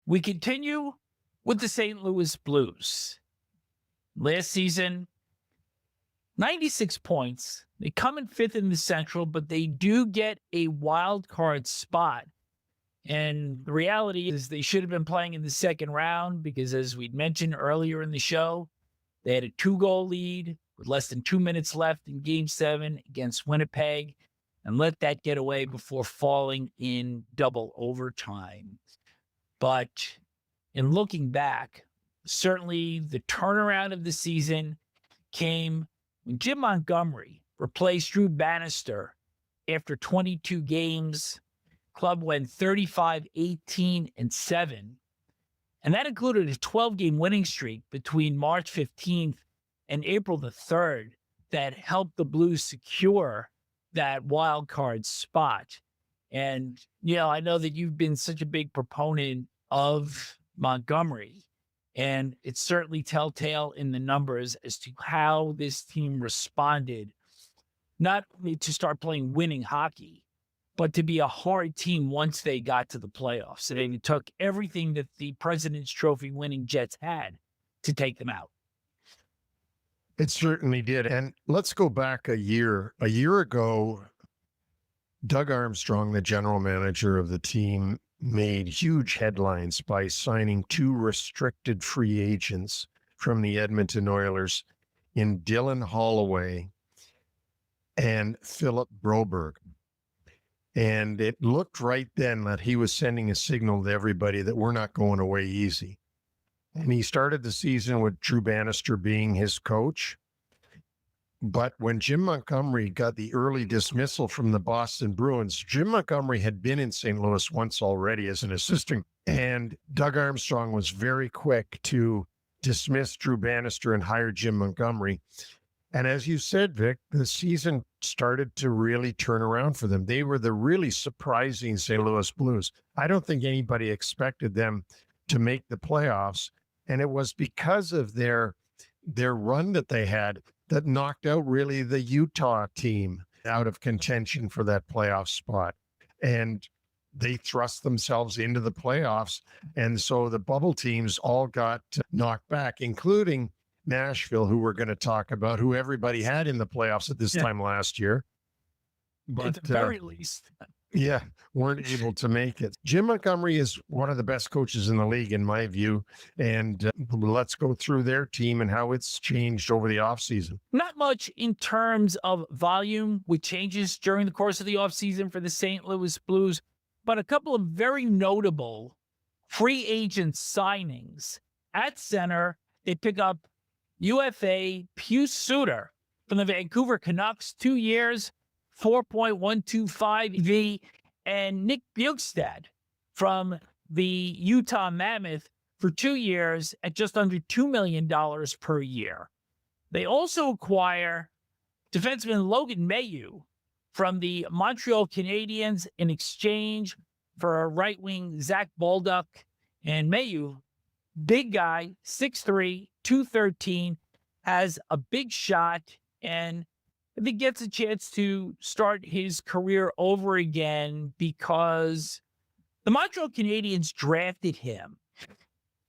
We continue with the St. Louis Blues. Last season, 96 points. They come in fifth in the Central, but they do get a wild card spot. And the reality is they should have been playing in the second round because, as we'd mentioned earlier in the show, they had a 2-goal lead with less than 2 minutes left in Game 7 against Winnipeg and let that get away before falling in double overtime. But in looking back, certainly the turnaround of the season came when Jim Montgomery replaced Drew Bannister after 22 games. Club went 35-18-7. And that included a 12-game winning streak between March 15th and April the 3rd that helped the Blues secure that wild card spot. And, I know that you've been such a big proponent of Montgomery, and it's certainly telltale in the numbers as to how this team responded, not only to start playing winning hockey, but to be a hard team once they got to the playoffs. And it took everything that the President's Trophy winning Jets had to take them out. It certainly did. And let's go back a year. A year ago, Doug Armstrong, the general manager of the team, made huge headlines by signing 2 restricted free agents from the Edmonton Oilers in Dylan Holloway and Philip Broberg. And it looked right then that he was sending a signal to everybody that we're not going away easy. And he started the season with Drew Bannister being his coach. But when Jim Montgomery got the early dismissal from the Boston Bruins, Jim Montgomery had been in St. Louis once already as an assistant. And Doug Armstrong was very quick to dismiss Drew Bannister and hire Jim Montgomery. And as you said, Vic, the season started to really turn around for them. They were the really surprising St. Louis Blues. I don't think anybody expected them to make the playoffs. And it was because of their run that they had that knocked out really the Utah team out of contention for that playoff spot. And they thrust themselves into the playoffs. And so the bubble teams all got knocked back, including Nashville, who we're going to talk about, who everybody had in the playoffs at this time last year. But at the very least. Yeah, weren't able to make it. Jim Montgomery is one of the best coaches in the league, in my view. And let's go through their team and how it's changed over the offseason. Not much in terms of volume with changes during the course of the offseason for the St. Louis Blues, but a couple of very notable free agent signings. At center, they pick up UFA Pius Suter from the Vancouver Canucks, 2 years, $4.125 EV, and Nic Dowd from the Utah Mammoth for 2 years at just under $2 million per year. They also acquire defenseman Logan Mailloux from the Montreal Canadiens in exchange for a right-wing Zach Baldock. And Mailloux, big guy, 6'3", 213, has a big shot, and I think gets a chance to start his career over again because the Montreal Canadiens drafted him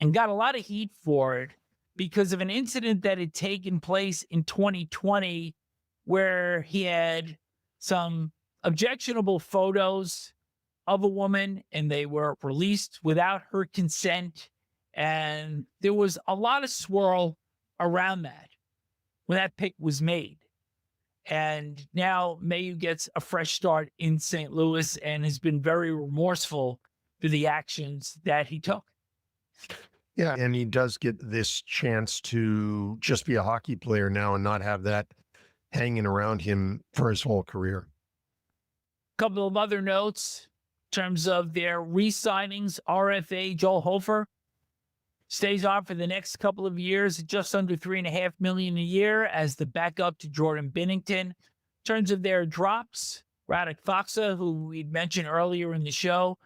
and got a lot of heat for it because of an incident that had taken place in 2020 where he had some objectionable photos of a woman and they were released without her consent. And there was a lot of swirl around that when that pick was made. And now Mailloux gets a fresh start in St. Louis and has been very remorseful for the actions that he took. Yeah, and he does get this chance to just be a hockey player now and not have that hanging around him for his whole career. A couple of other notes in terms of their re-signings. RFA Joel Hofer stays on for the next couple of years at just under $3.5 million a year as the backup to Jordan Binnington. In terms of their drops, Radek Faksa, who we'd mentioned earlier in the show,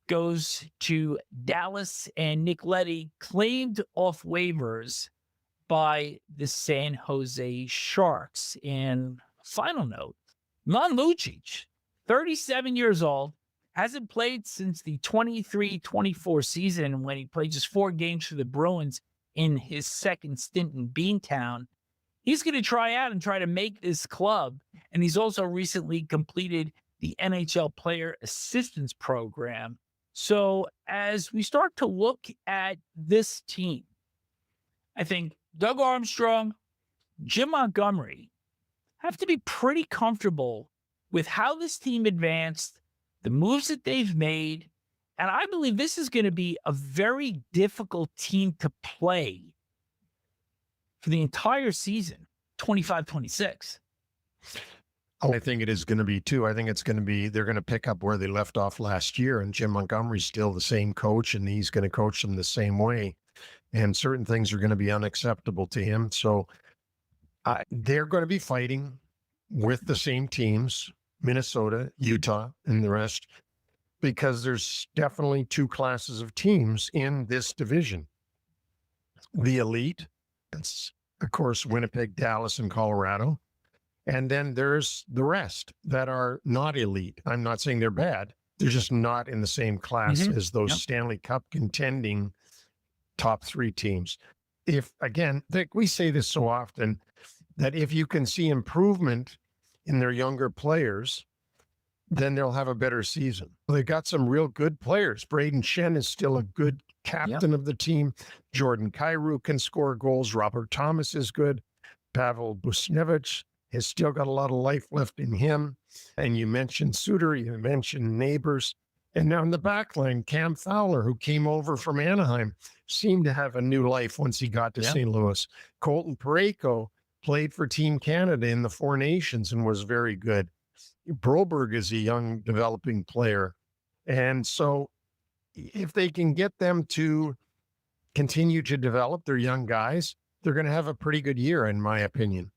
goes to Dallas, and Nick Leddy claimed off waivers by the San Jose Sharks. And final note, Lucic, 37 years old, hasn't played since the 23-24 season when he played just 4 games for the Bruins in his second stint in Beantown. He's going to try out and try to make this club. And he's also recently completed the NHL Player Assistance Program. So as we start to look at this team, I think Doug Armstrong, Jim Montgomery have to be pretty comfortable with how this team advanced, the moves that they've made. And I believe this is going to be a very difficult team to play for the entire season, 25-26. Oh, I think it is going to be too. I think it's going to be, they're going to pick up where they left off last year, and Jim Montgomery's still the same coach, and he's going to coach them the same way. And certain things are going to be unacceptable to him. So they're going to be fighting with the same teams, Minnesota, Utah, and the rest, because there's definitely 2 classes of teams in this division. The elite, that's, of course, Winnipeg, Dallas, and Colorado. And then there's the rest that are not elite. I'm not saying they're bad. They're just not in the same class as those Stanley Cup contending top 3 teams. If, again, Vic, we say this so often, that if you can see improvement in their younger players, then they'll have a better season. They've got some real good players. Braden Shen is still a good captain of the team. Jordan Kyrou can score goals. Robert Thomas is good. Pavel Buchnevich has still got a lot of life left in him. And you mentioned Suter, you mentioned Neighbors. And now in the back line, Cam Fowler, who came over from Anaheim, seemed to have a new life once he got to St. Louis. Colton Parayko played for Team Canada in the 4 Nations and was very good. Broberg is a young developing player. And so if they can get them to continue to develop their young guys, they're going to have a pretty good year, in my opinion.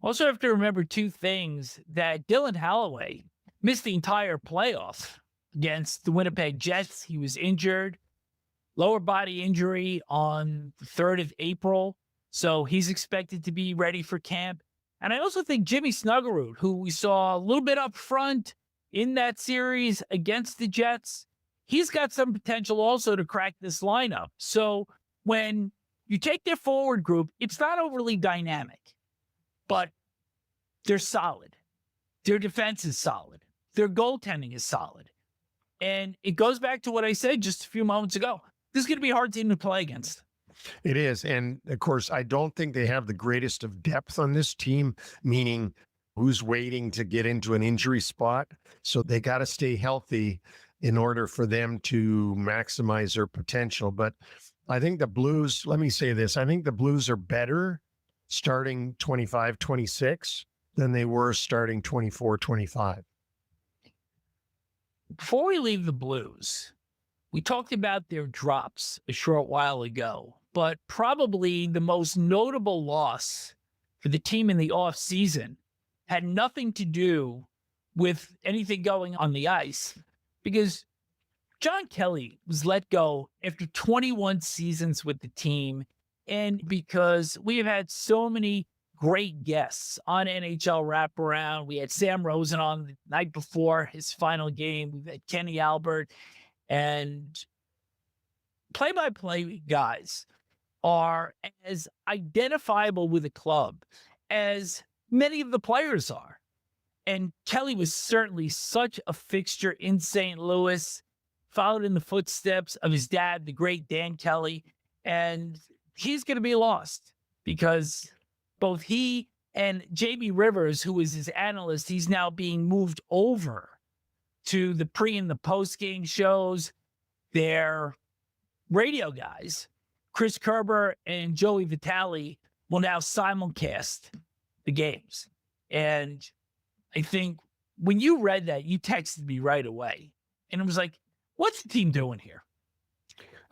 Also have to remember 2 things, that Dylan Holloway missed the entire playoffs against the Winnipeg Jets. He was injured, lower body injury on the 3rd of April. So he's expected to be ready for camp. And I also think Jimmy Snuggerud, who we saw a little bit up front in that series against the Jets, he's got some potential also to crack this lineup. So when you take their forward group, it's not overly dynamic, but they're solid. Their defense is solid. Their goaltending is solid. And it goes back to what I said just a few moments ago. This is going to be a hard team to play against. It is. And of course, I don't think they have the greatest of depth on this team, meaning who's waiting to get into an injury spot. So they got to stay healthy in order for them to maximize their potential. But I think the Blues, let me say this, I think the Blues are better starting 25-26 than they were starting 24-25. Before we leave the Blues, we talked about their drops a short while ago, but probably the most notable loss for the team in the offseason had nothing to do with anything going on the ice, because John Kelly was let go after 21 seasons with the team, and because we have had so many great guests on NHL Wraparound. We had Sam Rosen on the night before his final game. We've had Kenny Albert, and play-by-play guys are as identifiable with the club as many of the players are. And Kelly was certainly such a fixture in St. Louis, followed in the footsteps of his dad, the great Dan Kelly, and he's going to be lost because both he and Jamie Rivers, who was his analyst, he's now being moved over to the pre and the post-game shows. Their radio guys, Chris Kerber and Joey Vitale, will now simulcast the games. And I think when you read that, you texted me right away. And it was like, what's the team doing here?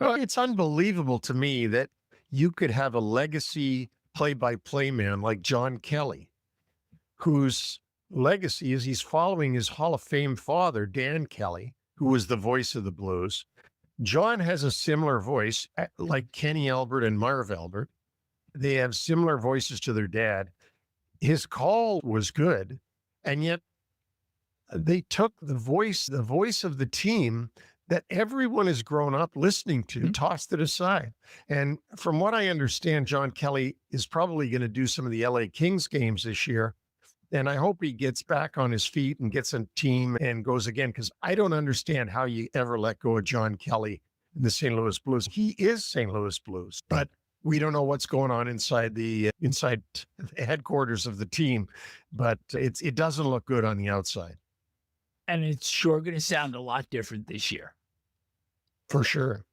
Well, it's unbelievable to me that you could have a legacy play-by-play man like John Kelly, whose legacy is he's following his Hall of Fame father, Dan Kelly, who was the voice of the Blues. John has a similar voice, like Kenny Albert and Marv Albert. They have similar voices to their dad. His call was good, and yet they took the voice of the team that everyone has grown up listening to, tossed it aside. And from what I understand, John Kelly is probably going to do some of the LA Kings games this year. And I hope he gets back on his feet and gets a team and goes again, because I don't understand how you ever let go of John Kelly in the St. Louis Blues. He is St. Louis Blues, but we don't know what's going on inside the headquarters of the team, but it doesn't look good on the outside. And it's sure going to sound a lot different this year. For sure.